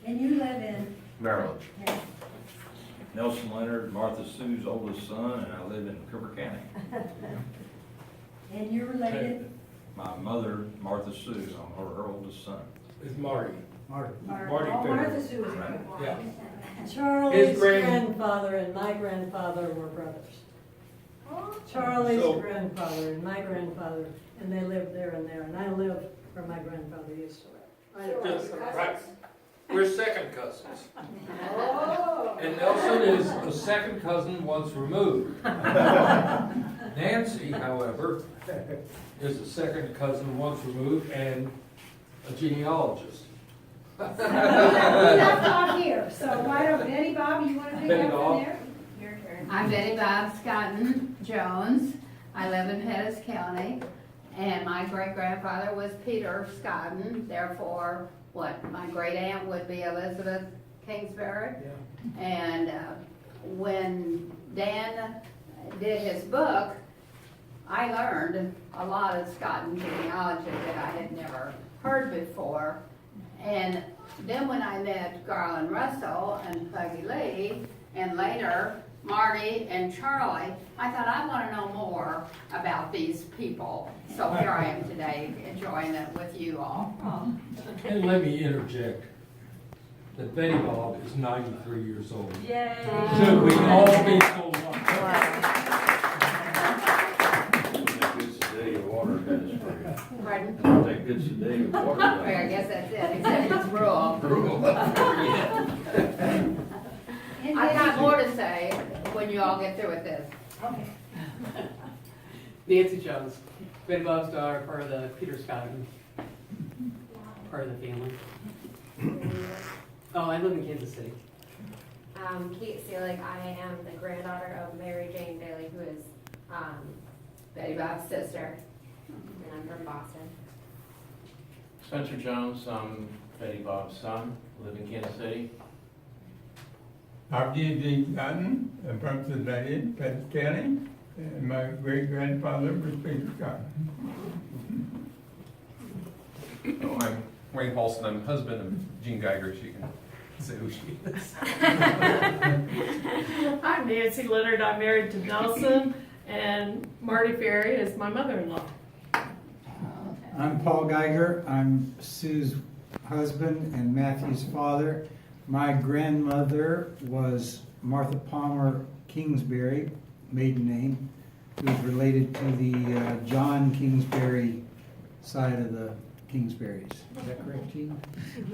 And you live in? Maryland. Nelson Leonard, Martha Sue's oldest son, and I live in Cooper County. And you're related? My mother, Martha Sue, I'm her oldest son. It's Marty. Marty Perry. Martha Sue is Right. Yeah. Charlie's His grand- grandfather and my grandfather were brothers. Charlie's So- grandfather and my grandfather, and they lived there and there, and I live where my grandfather used to live. Just- right. We're second cousins. Oh. And Nelson is a second cousin once removed. Nancy, however, is a second cousin once removed and a genealogist. We left off here, so why don't, Betty Bob, you wanna pick Betty up Bob. from there? Your turn. I'm Betty Bob Scotton Jones. I live in Pettis County, and my great-grandfather was Peter Scotton, therefore, my great-aunt would be Elizabeth Kingsbury. And when Dan did his book, I learned a lot of Scotton genealogy that I had never heard before. And then when I met Garland Russell and Puggy Lee, and later Marty and Charlie, I thought I want to know more about these people. So here I am today enjoying it with you all. And let me interject that Betty Bob is 93 years old. Yay! Should we all be so lucky? Good today of water ministry. Pardon? Take good today of water. Well, I guess that's it, except it's rural. And I've got Betty- more to say when you all get through with this. Okay. Nancy Jones, Betty Bob's daughter, part of the Peter Scotton, part of the family. Oh, I live in Kansas City. Kate Seelig, I am the granddaughter of Mary Jane Bailey, who is Betty Bob's sister. and I'm from Boston. Spencer Jones, I'm Betty Bob's son, live in Kansas City. I'm G.G. Scotton, I'm from Cincinnati, Pettis County, and my great-grandfather was Peter Scotton. Oh, I'm Wayne Paulson. I'm husband of Jean Geiger. She can say who she is. I'm Nancy Leonard. I'm married to Nelson, and Marty Ferry is my mother-in-law. I'm Paul Geiger. I'm Sue's husband and Matthew's father. My grandmother was Martha Palmer Kingsbury, maiden name, who's related to the John Kingsbury side of the Kingsburys. Is that correct, Gene?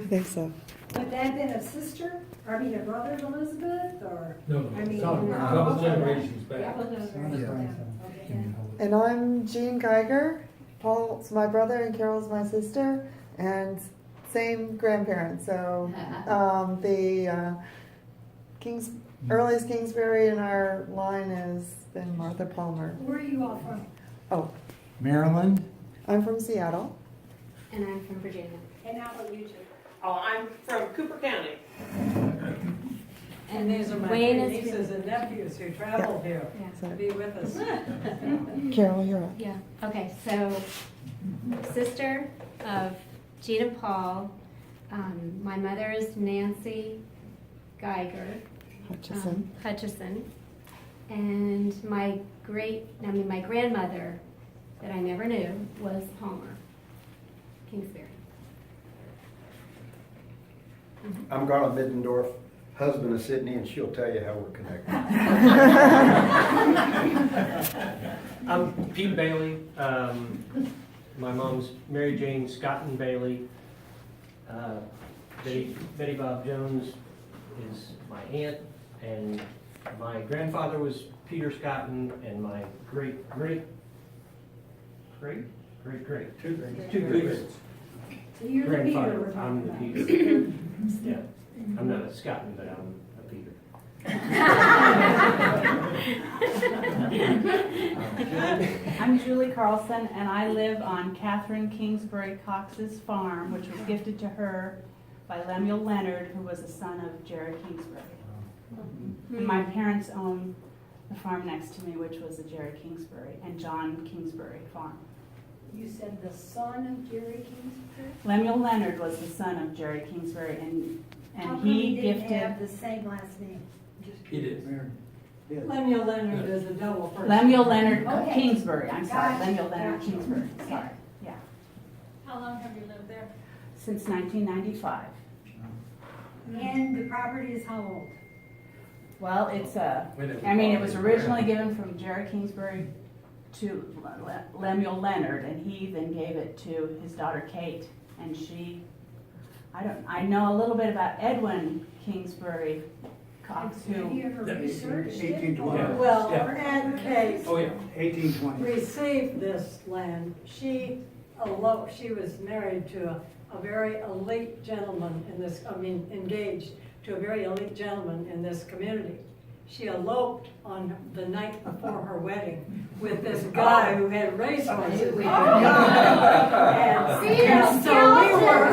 I think so. Would that have been a sister, I mean, a brother of Elizabeth, or? No, I mean, couple no. generations back. Couple generations back. Okay. And I'm Jean Geiger. Paul's my brother and Carol's my sister, and same grandparents. So the earliest Kingsbury in our line has been Martha Palmer. Where are you all from? Oh, Maryland? I'm from Seattle. And I'm from Virginia. And how about you two? Oh, I'm from Cooper County. And these are my Wayne three is nieces and nephews who traveled here Yeah. to be with us. Carol, you're up. Yeah. Okay, so sister of Gene and Paul. My mother is Nancy Geiger Hutchison. And my grandmother that I never knew was Palmer Kingsbury. I'm Garland Middendorf, husband of Sydney, and she'll tell you how we're connected. I'm Pete Bailey. My mom's Mary Jane Scotton Bailey. Betty Bob Jones is my aunt, and my grandfather was Peter Scotton, and my great two greats. So you're the Peter Grandfather, we're I'm talking the about. Peter. Yeah, I'm not a Scotton, but I'm a Peter. I'm Julie Carlson, and I live on Catherine Kingsbury Cox's farm, which was gifted to her by Lemuel Leonard, who was a son of Jerry Kingsbury. And my parents own the farm next to me, which was the Jerry Kingsbury and John Kingsbury farm. You said the son of Jerry Kingsbury? Lemuel Leonard was the son of Jerry Kingsbury, How And come he didn't gifted, have the same last name? He did. Lemuel Leonard is a double first. Lemuel Leonard Okay. Kingsbury, I'm sorry, Gotcha, Lemuel Leonard gotcha. Kingsbury, Okay. sorry, yeah, How long have you lived there? since 1995. And the property is how old? Well, it's When it I mean, it was was originally given from Jerry Kingsbury to Lemuel Leonard, and he then gave it to his daughter Kate, and I know a little bit about Edwin Kingsbury Cox, Have who, you ever researched it? 1820. Well, Or- Aunt Kate Oh, yeah. 1820. received this land. She was married to a very elite gentleman engaged to a very elite gentleman in this community. She eloped on the night before her wedding with this guy who had racehorses. See, And so we were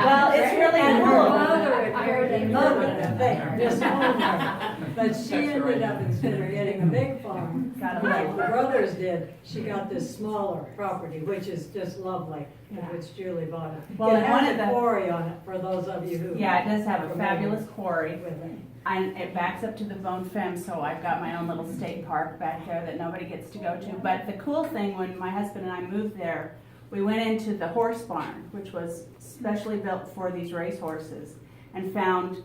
well, it's really and her cool. mother appeared in London, they disowned her. But she ended up, instead of getting a big farm, Got a like little. the brothers did, she got this smaller property, which is just lovely, Yeah. which Julie bought it. Well, It and one has of a the- quarry on it, for those of you who. Yeah, it does have a familiar fabulous quarry, with it. and it backs up to the Bone Femme, so I've got my own little state park back there that nobody gets to go to. But the cool thing, when my husband and I moved there, we went into the horse barn, which was specially built for these race horses, and found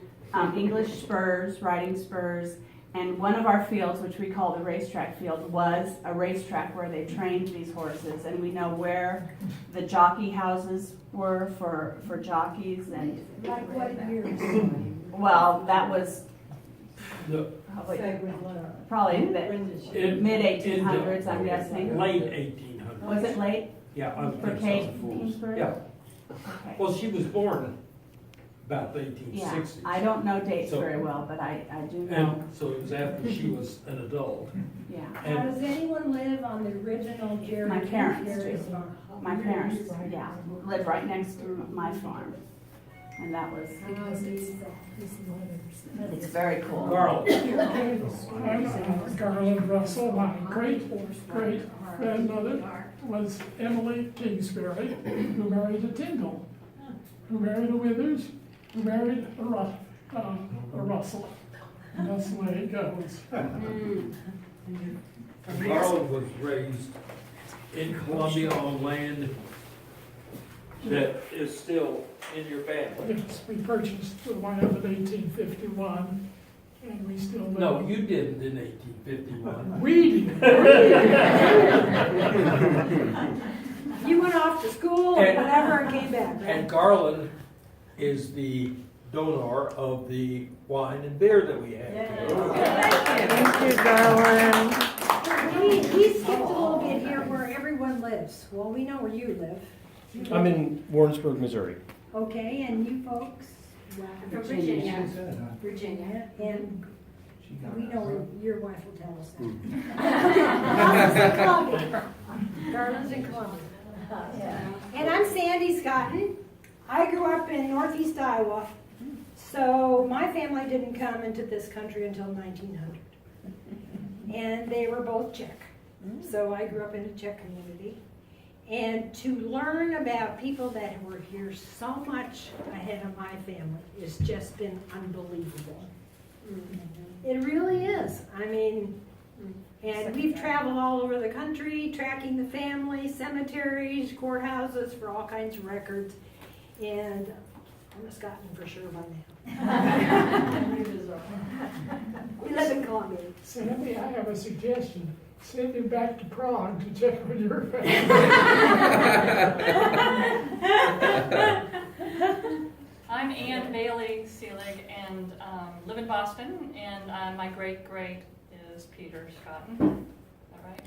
English spurs, riding spurs, and one of our fields, which we call the racetrack field, was a racetrack where they trained these horses, and we know where the jockey houses were for jockeys, and Like what years? well, that was The probably the In- mid-1800s, I'm in the guessing. Late 1800s. Was it late Yeah, I for think Kate so. Kingsbury? Yeah. Okay. Well, she was born about the Yeah, 1860s. I don't know dates So- very well, but I do know, And so it was after she was an adult. yeah. Now, does anyone live on the original Jerry? My parents Kingsbury's do. farm? My parents, yeah, lived right next to my farm, and that was, it's very cool. Carl, I'm Garland Russell, my great-grandmother was Emily Kingsbury, who married a Tyndall, who married a Withers, who married a Russell. And that's the way it goes. Carl was raised in Columbia on land that is still in your family. Yes, we purchased the land in 1851, and we still live. No, you didn't in 1851. We did. You went off to school and whatever and came back, right? And Garland is the donor of the wine and beer that we have. Thank you, Garland. He skipped a little bit here where everyone lives. Well, we know where you live. I'm in Warrensburg, Missouri. Okay, and you folks? From Virginia. Virginia. And we know where your wife will tell us that. Garland's in Columbia. And I'm Sandy Scotton. I grew up in northeast Iowa, so my family didn't come into this country until 1900. And they were both Czech. So I grew up in a Czech community. And to learn about people that were here so much ahead of my family has just been unbelievable. It really is. I mean, and we've traveled all over the country, tracking the family, cemeteries, courthouses for all kinds of records. And I'm a Scotsman for sure by now. We live in Columbia. Sandy, I have a suggestion. Send him back to Prague to check on your family. I'm Ann Bailey Seelig and live in Boston, and my great-great is Peter Scotton. Is that right?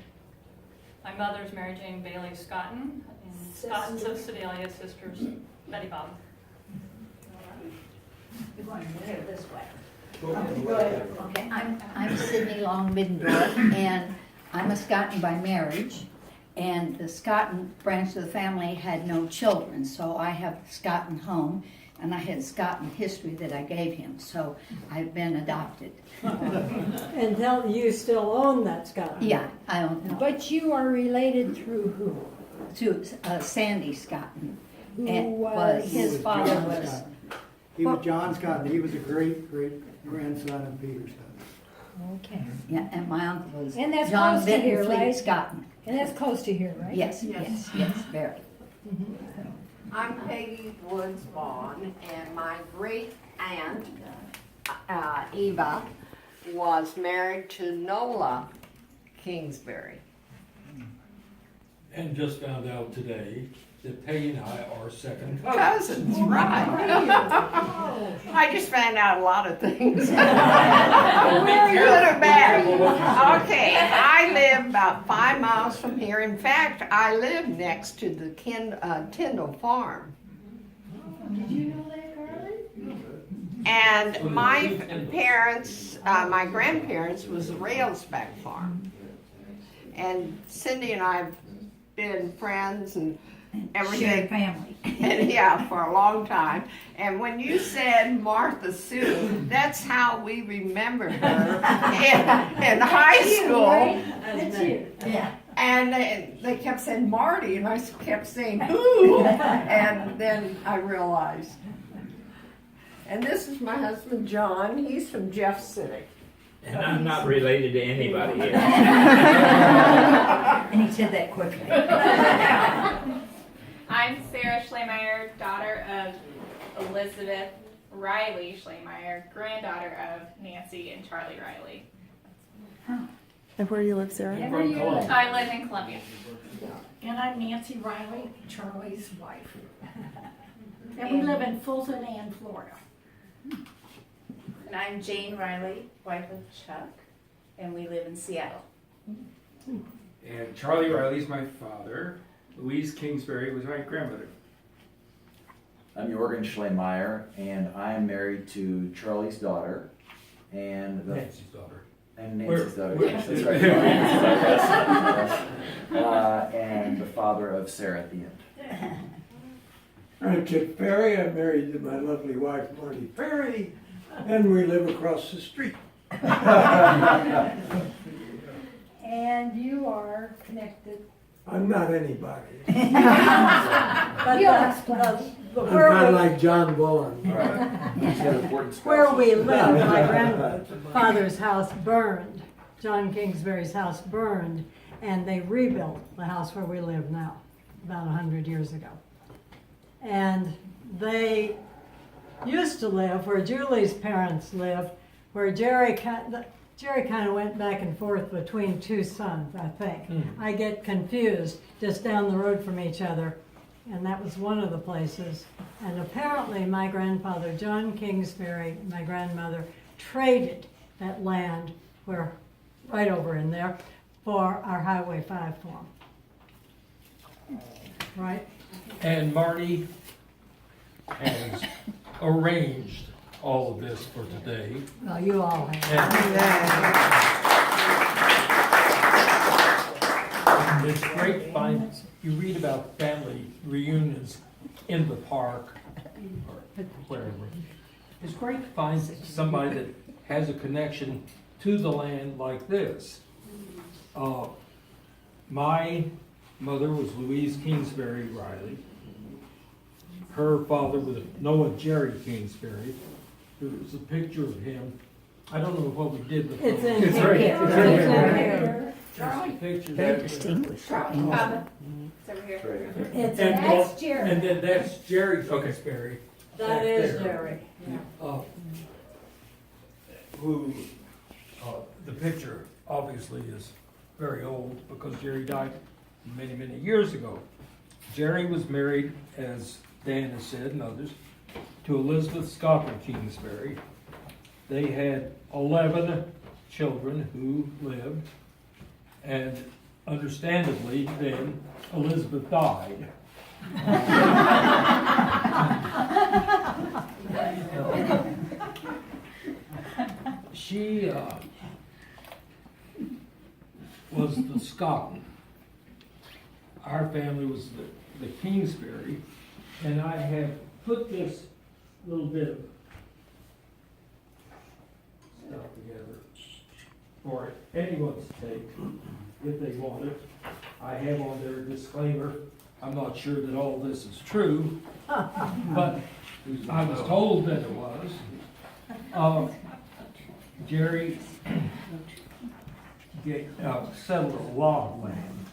My mother's Mary Jane Bailey Scotton, and Scottons of Sedalia, sisters Betty Bob. You're going to hear this way. Go ahead. Okay, I'm Sydney Long Middendorf, and I'm a Scotton by marriage. And the Scotton branch of the family had no children, so I have Scotton home, and I had Scotton history that I gave him, so I've been adopted. And you still own that Scotland? Yeah, I own it. But you are related through who? To Sandy Scotton, who was his father was. He was John Scott. He was a great grandson of Peter Scott. Okay. Yeah, and my uncle was And that's John close to here, Benton right? Fleet Scotton. And that's close to here, right? Yes, very. I'm Peggy Woods Vaughn, and my great aunt, Eva, was married to Nola Kingsbury. And just found out today that Peggy and I are second Cousins, right. I just found out a lot of things. Good or bad. Okay, I live about 5 miles from here. In fact, I live next to the Tyndall Farm. Did you know that, Carlin? And my parents, my grandparents was the Railsback Farm. And Cindy and I have been friends and everything. Shared family. And yeah, for a long time. And when you said Martha Sue, that's how we remembered her in high school. That's you. Yeah. And they kept saying Marty, and I kept saying who? And then I realized. And this is my husband, John. He's from Jeff City. And I'm not related to anybody here. And he said that quickly. I'm Sarah Schlemeyer, daughter of Elizabeth Riley Schlemeyer, granddaughter of Nancy and Charlie Riley. And where do you live, Sarah? Where do you live? I live in Columbia. And I'm Nancy Riley, Charlie's wife. And we live in Fulton and Florida. And I'm Jane Riley, wife of Chuck, and we live in Seattle. And Charlie Riley's my father. Louise Kingsbury was my grandmother. I'm Jorgen Schlemeyer, and I'm married to Charlie's daughter and Nancy's daughter. And Nancy's daughter. Where- Yes, that's right. Nancy's daughter, yes. And the father of Sarah at the end. I'm Chip Ferry. I'm married to my lovely wife, Marty Ferry, and we live across the street. And you are connected. I'm not anybody. But You'll explain. I'm kind of like John Bowen. Where we live, my grandfather's house burned. John Kingsbury's house burned, and they rebuilt the house where we live now, about 100 years ago. And they used to live where Julie's parents lived, where Jerry kind of went back and forth between two sons, I think. I get confused just down the road from each other, and that was one of the places. And apparently my grandfather, John Kingsbury, and my grandmother traded that land where, right over in there, for our Highway 5 farm. Right? And Marty has arranged all of this for today. Well, you all have. And it's great to find, you read about family reunions in the park or wherever. It's great to find somebody that has a connection to the land like this. My mother was Louise Kingsbury Riley. Her father was Noah Jerry Kingsbury. There's a picture of him. I don't know what we did with It's in it's here. right It's it's in right here. Charlie. Picture Very that- distinguished. It's over here. It's well, Jerry. And then that's Jerry Kingsbury. That back is there. Jerry. Who, the picture obviously is very old because Jerry died many, many years ago. Jerry was married, as Dan has said and others, to Elizabeth Scotland Kingsbury. They had 11 children who lived, and understandably then Elizabeth died. She was the Scotland. Our family was the Kingsbury, and I have put this little bit of stuff together for anyone to take if they want it. I have on there a disclaimer I'm not sure that all this is true, but I was told that it was. Jerry settled a lot of land